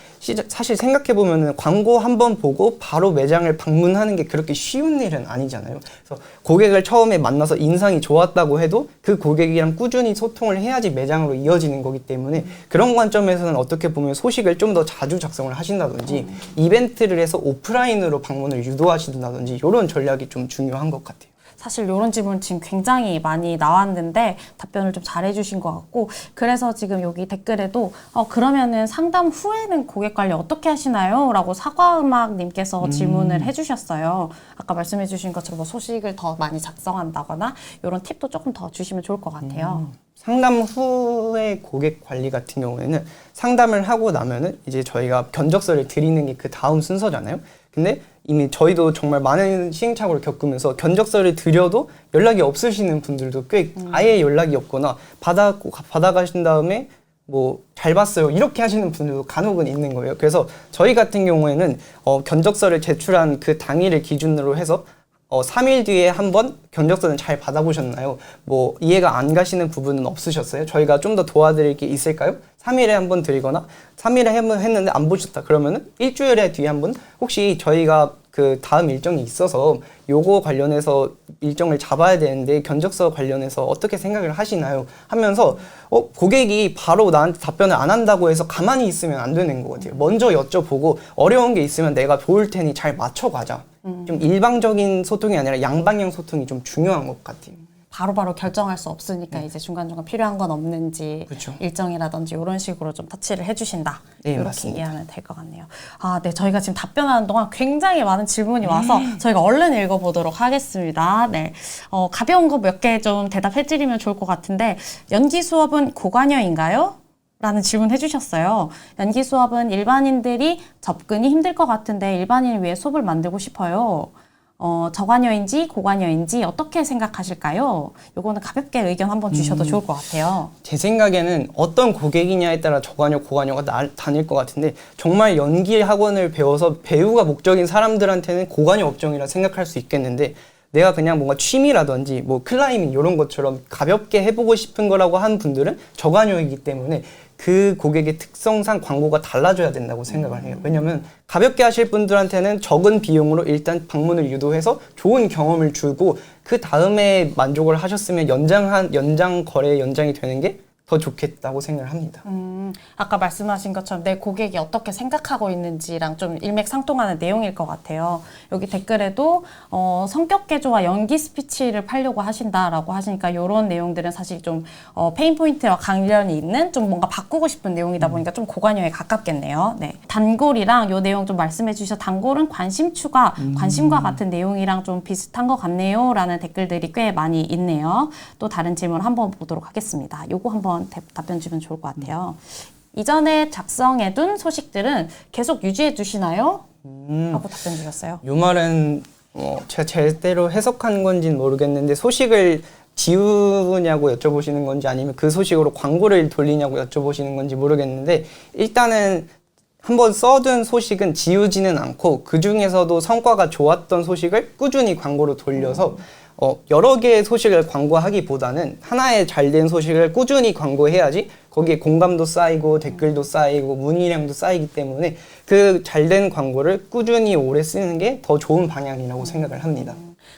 사실 생각해보면 광고 한번 보고 바로 매장을 방문하는 게 그렇게 쉬운 일은 아니잖아요. 그래서 고객을 처음에 만나서 인상이 좋았다고 해도 그 고객이랑 꾸준히 소통을 해야지 매장으로 이어지는 거기 때문에 그런 관점에서는 어떻게 보면 소식을 좀 더 자주 작성을 하신다든지 이벤트를 해서 오프라인으로 방문을 유도하신다든지 이런 전략이 좀 중요한 것 같아요. 사실 이런 질문 지금 굉장히 많이 나왔는데 답변을 좀 잘해주신 것 같고 그래서 지금 여기 댓글에도 그러면은 상담 후에는 고객 관리 어떻게 하시나요? 라고 사과음악님께서 질문을 해주셨어요. 아까 말씀해주신 것처럼 뭐 소식을 더 많이 작성한다거나 이런 팁도 조금 더 주시면 좋을 것 같아요. 상담 후에 고객 관리 같은 경우에는 상담을 하고 나면은 이제 저희가 견적서를 드리는 게 그 다음 순서잖아요. 근데 이미 저희도 정말 많은 시행착오를 겪으면서 견적서를 드려도 연락이 없으시는 분들도 꽤 아예 연락이 없거나 받아가신 다음에 뭐 잘 봤어요 이렇게 하시는 분들도 간혹은 있는 거예요. 그래서 저희 같은 경우에는 견적서를 제출한 그 당일을 기준으로 해서 3일 뒤에 한번 견적서는 잘 받아보셨나요? 뭐 이해가 안 가시는 부분은 없으셨어요? 저희가 좀 더 도와드릴 게 있을까요? 3일에 한번 드리거나 3일에 한번 했는데 안 보셨다 그러면은 일주일에 뒤에 한번 혹시 저희가 그 다음 일정이 있어서 요거 관련해서 일정을 잡아야 되는데 견적서 관련해서 어떻게 생각을 하시나요? 하면서 고객이 바로 나한테 답변을 안 한다고 해서 가만히 있으면 안 되는 것 같아요. 먼저 여쭤보고 어려운 게 있으면 내가 도울 테니 잘 맞춰가자. 좀 일방적인 소통이 아니라 양방향 소통이 좀 중요한 것 같아요. 바로바로 결정할 수 없으니까 이제 중간중간 필요한 건 없는지 그쵸. 일정이라든지 이런 식으로 좀 터치를 해주신다. 네, 이렇게 맞습니다. 이해하면 될 것 같네요. 아, 네. 저희가 지금 답변하는 동안 굉장히 많은 질문이 와서 저희가 얼른 읽어보도록 하겠습니다. 네. 가벼운 거 몇 개 좀 대답해드리면 좋을 것 같은데, 연기 수업은 고관여인가요? 라는 질문 해주셨어요. 연기 수업은 일반인들이 접근이 힘들 것 같은데 일반인을 위해 수업을 만들고 싶어요. 저관여인지 고관여인지 어떻게 생각하실까요? 요거는 가볍게 의견 한번 주셔도 좋을 것 같아요. 제 생각에는 어떤 고객이냐에 따라 저관여, 고관여가 다닐 것 같은데 정말 연기 학원을 배워서 배우가 목적인 사람들한테는 고관여 업종이라 생각할 수 있겠는데 내가 그냥 뭔가 취미라든지 뭐 클라이밍 이런 것처럼 가볍게 해보고 싶은 거라고 한 분들은 저관여이기 때문에 그 고객의 특성상 광고가 달라져야 된다고 생각을 해요. 왜냐면 가볍게 하실 분들한테는 적은 비용으로 일단 방문을 유도해서 좋은 경험을 주고 그 다음에 만족을 하셨으면 연장 거래 연장이 되는 게 더 좋겠다고 생각을 합니다. 아까 말씀하신 것처럼 내 고객이 어떻게 생각하고 있는지랑 좀 일맥상통하는 내용일 것 같아요. 여기 댓글에도 성격 개조와 연기 스피치를 팔려고 하신다라고 하시니까 이런 내용들은 사실 좀 페인 포인트와 관련이 있는 좀 뭔가 바꾸고 싶은 내용이다 보니까 좀 고관여에 가깝겠네요. 네. 단골이랑 요 내용 좀 말씀해 주셔서 단골은 관심추가 관심과 같은 내용이랑 좀 비슷한 것 같네요 라는 댓글들이 꽤 많이 있네요. 또 다른 질문 한번 보도록 하겠습니다. 요거 한번 답변 주면 좋을 것 같아요. 이전에 작성해둔 소식들은 계속 유지해 두시나요? 라고 답변 주셨어요. 요 말은 제가 제대로 해석한 건지는 모르겠는데 소식을 지우냐고 여쭤보시는 건지 아니면 그 소식으로 광고를 돌리냐고 여쭤보시는 건지 모르겠는데 일단은 한번 써둔 소식은 지우지는 않고 그 중에서도 성과가 좋았던 소식을 꾸준히 광고로 돌려서 여러 개의 소식을 광고하기보다는 하나의 잘된 소식을 꾸준히 광고해야지 거기에 공감도 쌓이고 댓글도 쌓이고 문의량도 쌓이기 때문에 그 잘된 광고를 꾸준히 오래 쓰는 게 더 좋은 방향이라고 생각을 합니다.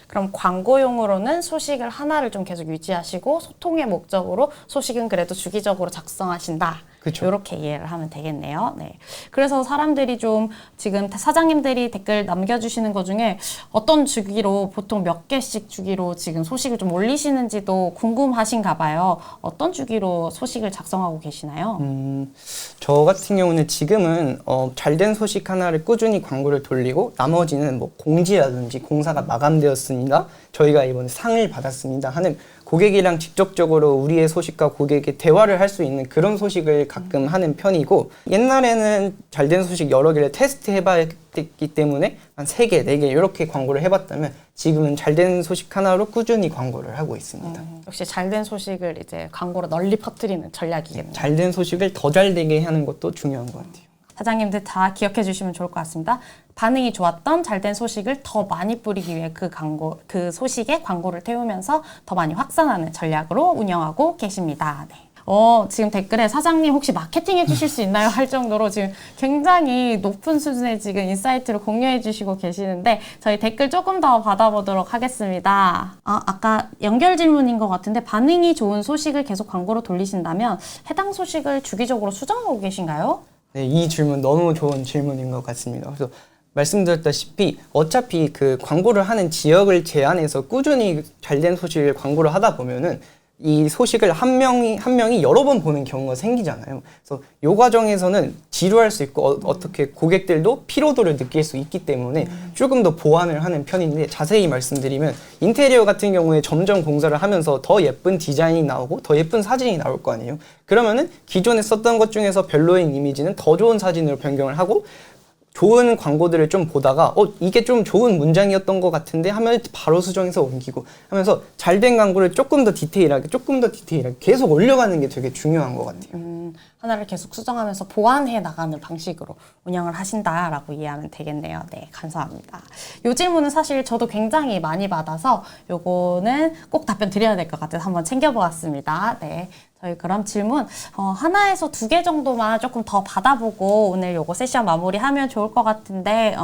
그럼 광고용으로는 소식을 하나를 좀 계속 유지하시고 소통의 목적으로 소식은 그래도 주기적으로 작성하신다. 그쵸. 이렇게 이해를 하면 되겠네요. 네. 그래서 사람들이 좀 지금 사장님들이 댓글 남겨주시는 것 중에 어떤 주기로 보통 몇 개씩 주기로 지금 소식을 좀 올리시는지도 궁금하신가 봐요. 어떤 주기로 소식을 작성하고 계시나요? 저 같은 경우는 지금은 잘된 소식 하나를 꾸준히 광고를 돌리고 나머지는 뭐 공지라든지 공사가 마감되었습니다. 저희가 이번에 상을 받았습니다 하는 고객이랑 직접적으로 우리의 소식과 고객의 대화를 할 수 있는 그런 소식을 가끔 하는 편이고 옛날에는 잘된 소식 여러 개를 테스트 해봤기 때문에 한 3개, 4개 이렇게 광고를 해봤다면 지금은 잘된 소식 하나로 꾸준히 광고를 하고 있습니다. 역시 잘된 소식을 이제 광고로 널리 퍼뜨리는 전략이겠네요. 잘된 소식을 더 잘되게 하는 것도 중요한 것 같아요. 사장님들 다 기억해 주시면 좋을 것 같습니다. 반응이 좋았던 잘된 소식을 더 많이 뿌리기 위해 그 소식에 광고를 태우면서 더 많이 확산하는 전략으로 운영하고 계십니다. 네. 지금 댓글에 사장님 혹시 마케팅 해주실 수 있나요? 할 정도로 지금 굉장히 높은 수준의 지금 인사이트를 공유해 주시고 계시는데 저희 댓글 조금 더 받아보도록 하겠습니다. 아까 연결 질문인 것 같은데 반응이 좋은 소식을 계속 광고로 돌리신다면 해당 소식을 주기적으로 수정하고 계신가요? 네, 이 질문 너무 좋은 질문인 것 같습니다. 그래서 말씀드렸다시피 어차피 그 광고를 하는 지역을 제한해서 꾸준히 잘된 소식을 광고를 하다 보면은 이 소식을 한 명이 여러 번 보는 경우가 생기잖아요. 그래서 이 과정에서는 지루할 수 있고 어떻게 고객들도 피로도를 느낄 수 있기 때문에 조금 더 보완을 하는 편인데 자세히 말씀드리면 인테리어 같은 경우에 점점 공사를 하면서 더 예쁜 디자인이 나오고 더 예쁜 사진이 나올 거 아니에요. 그러면은 기존에 썼던 것 중에서 별로인 이미지는 더 좋은 사진으로 변경을 하고 좋은 광고들을 좀 보다가 이게 좀 좋은 문장이었던 것 같은데 하면 바로 수정해서 옮기고 하면서 잘된 광고를 조금 더 디테일하게 계속 올려가는 게 되게 중요한 것 같아요. 하나를 계속 수정하면서 보완해 나가는 방식으로 운영을 하신다라고 이해하면 되겠네요. 네, 감사합니다. 이 질문은 사실 저도 굉장히 많이 받아서 요거는 꼭 답변 드려야 될 것 같아서 한번 챙겨보았습니다. 네. 저희 그럼 질문 하나에서 2개 정도만 조금 더 받아보고 오늘 요거 세션 마무리하면 좋을 것 같은데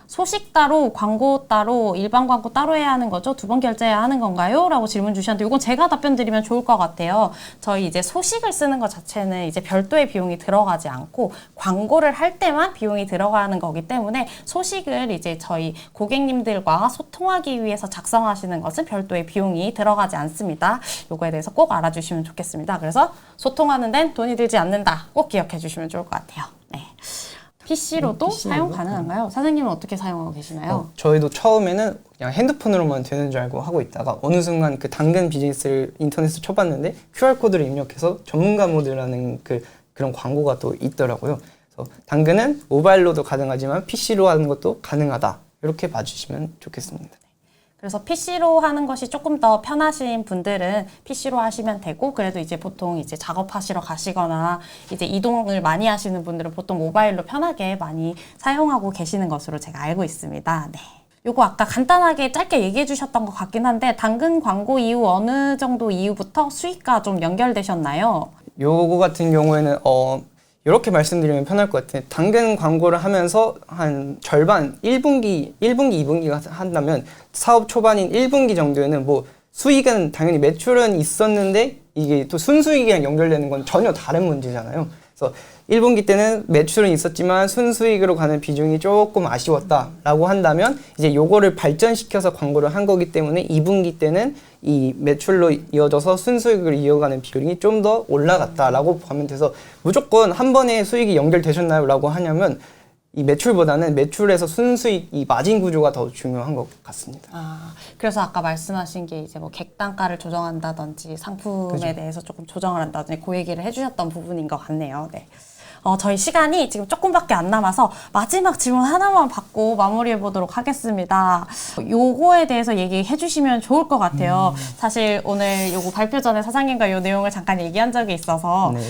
소식 따로, 광고 따로, 일반 광고 따로 해야 하는 거죠? 2번 결제해야 하는 건가요? 라고 질문 주셨는데 이건 제가 답변 드리면 좋을 것 같아요. 저희 이제 소식을 쓰는 것 자체는 이제 별도의 비용이 들어가지 않고 광고를 할 때만 비용이 들어가는 거기 때문에 소식을 이제 저희 고객님들과 소통하기 위해서 작성하시는 것은 별도의 비용이 들어가지 않습니다. 요거에 대해서 꼭 알아주시면 좋겠습니다. 그래서 소통하는 데는 돈이 들지 않는다. 꼭 기억해 주시면 좋을 것 같아요. 네. PC로도 사용 가능한가요? 사장님은 어떻게 사용하고 계시나요? 저희도 처음에는 그냥 핸드폰으로만 되는 줄 알고 하고 있다가 어느 순간 그 당근 비즈니스를 인터넷에 쳐봤는데 QR코드를 입력해서 전문가 모드라는 그런 광고가 또 있더라고요. 그래서 당근은 모바일로도 가능하지만 PC로 하는 것도 가능하다. 이렇게 봐주시면 좋겠습니다. 그래서 PC로 하는 것이 조금 더 편하신 분들은 PC로 하시면 되고, 그래도 이제 보통 이제 작업하시러 가시거나 이제 이동을 많이 하시는 분들은 보통 모바일로 편하게 많이 사용하고 계시는 것으로 제가 알고 있습니다. 네. 요거 아까 간단하게 짧게 얘기해 주셨던 것 같긴 한데, 당근 광고 이후 어느 정도 이후부터 수익과 좀 연결되셨나요? 요거 같은 경우에는 이렇게 말씀드리면 편할 것 같아요. 당근 광고를 하면서 한 절반 1분기, 2분기가 한다면 사업 초반인 1분기 정도에는 뭐 수익은 당연히 매출은 있었는데 이게 또 순수익이랑 연결되는 건 전혀 다른 문제잖아요. 그래서 1분기 때는 매출은 있었지만 순수익으로 가는 비중이 조금 아쉬웠다라고 한다면 이제 요거를 발전시켜서 광고를 한 거기 때문에 2분기 때는 이 매출로 이어져서 순수익을 이어가는 비율이 좀 더 올라갔다라고 보면 돼서 무조건 한 번에 수익이 연결되셨나요? 라고 하냐면 이 매출보다는 매출에서 순수익, 이 마진 구조가 더 중요한 것 같습니다. 그래서 아까 말씀하신 게 이제 뭐 객단가를 조정한다든지 상품에 그죠. 대해서 조금 조정을 한다든지 그 얘기를 해주셨던 부분인 것 같네요. 네. 저희 시간이 지금 조금밖에 안 남아서 마지막 질문 하나만 받고 마무리해 보도록 하겠습니다. 요거에 대해서 얘기해 주시면 좋을 것 같아요. 사실 오늘 요거 발표 전에 사장님과 요 내용을 잠깐 얘기한 적이 있어서 네.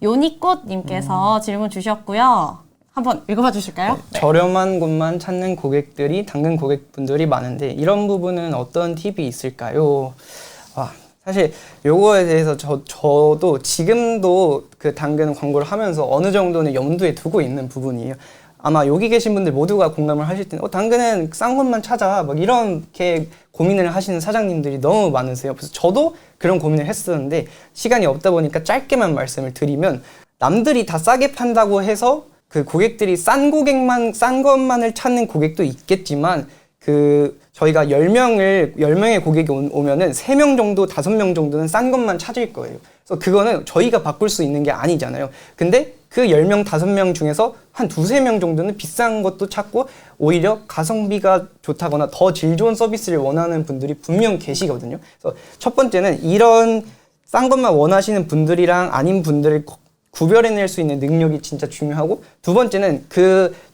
요니꽃님께서 질문 주셨고요. 한번 읽어봐 주실까요? 네. 저렴한 곳만 찾는 고객들이 당근 고객분들이 많은데 이런 부분은 어떤 팁이 있을까요? 사실 요거에 대해서 저도 지금도 그 당근 광고를 하면서 어느 정도는 염두에 두고 있는 부분이에요. 아마 여기 계신 분들 모두가 공감을 하실 텐데 당근은 싼 것만 찾아 막 이렇게 고민을 하시는 사장님들이 너무 많으세요. 그래서 저도 그런 고민을 했었는데 시간이 없다 보니까 짧게만 말씀을 드리면 남들이 다 싸게 판다고 해서 그 고객들이 싼 것만을 찾는 고객도 있겠지만 저희가 10명의 고객이 오면은 3명 정도, 5명 정도는 싼 것만 찾을 거예요. 그래서 그거는 저희가 바꿀 수 있는 게 아니잖아요. 근데 그 10명, 5명 중에서 한 2-3명 정도는 비싼 것도 찾고 오히려 가성비가 좋다거나 더 질 좋은 서비스를 원하는 분들이 분명 계시거든요. 그래서 첫 번째는 이런 싼 것만 원하시는 분들이랑 아닌 분들을 구별해낼 수 있는 능력이 진짜 중요하고, 두 번째는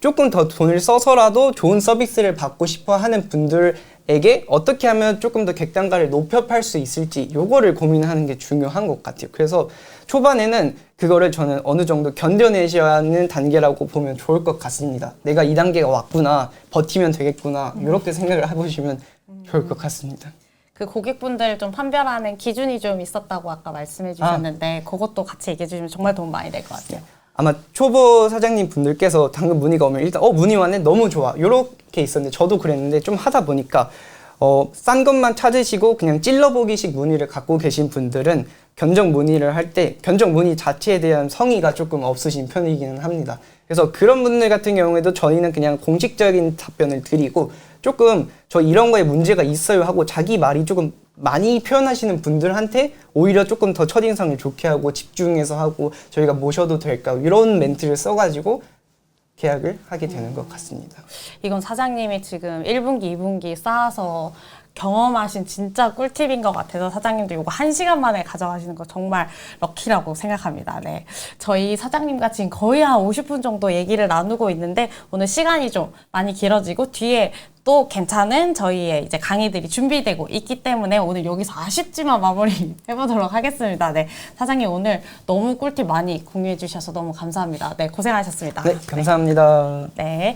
조금 더 돈을 써서라도 좋은 서비스를 받고 싶어 하는 분들에게 어떻게 하면 조금 더 객단가를 높여 팔 수 있을지 요거를 고민하는 게 중요한 것 같아요. 그래서 초반에는 그거를 저는 어느 정도 견뎌내셔야 하는 단계라고 보면 좋을 것 같습니다. 내가 이 단계가 왔구나, 버티면 되겠구나, 이렇게 생각을 해보시면 좋을 것 같습니다. 그 고객분들 좀 판별하는 기준이 좀 있었다고 아까 말씀해 주셨는데 그것도 같이 얘기해 주시면 정말 도움 많이 될 것 같아요. 아마 초보 사장님 분들께서 당근 문의가 오면 일단 문의 왔네, 너무 좋아, 요렇게 있었는데 저도 그랬는데 좀 하다 보니까 싼 것만 찾으시고 그냥 찔러보기식 문의를 갖고 계신 분들은 견적 문의를 할 때 견적 문의 자체에 대한 성의가 조금 없으신 편이기는 합니다. 그래서 그런 분들 같은 경우에도 저희는 그냥 공식적인 답변을 드리고 조금 저 이런 거에 문제가 있어요 하고 자기 말이 조금 많이 표현하시는 분들한테 오히려 조금 더 첫인상을 좋게 하고 집중해서 하고 저희가 모셔도 될까 이런 멘트를 써가지고 계약을 하게 되는 것 같습니다. 이건 사장님이 지금 1분기, 2분기 쌓아서 경험하신 진짜 꿀팁인 것 같아서 사장님도 이거 1시간 만에 가져가시는 거 정말 럭키라고 생각합니다. 네. 저희 사장님과 지금 거의 한 50분 정도 얘기를 나누고 있는데 오늘 시간이 좀 많이 길어지고 뒤에 또 괜찮은 저희의 이제 강의들이 준비되고 있기 때문에 오늘 여기서 아쉽지만 마무리 해보도록 하겠습니다. 네. 사장님 오늘 너무 꿀팁 많이 공유해 주셔서 너무 감사합니다. 네. 고생하셨습니다. 네, 감사합니다. 네.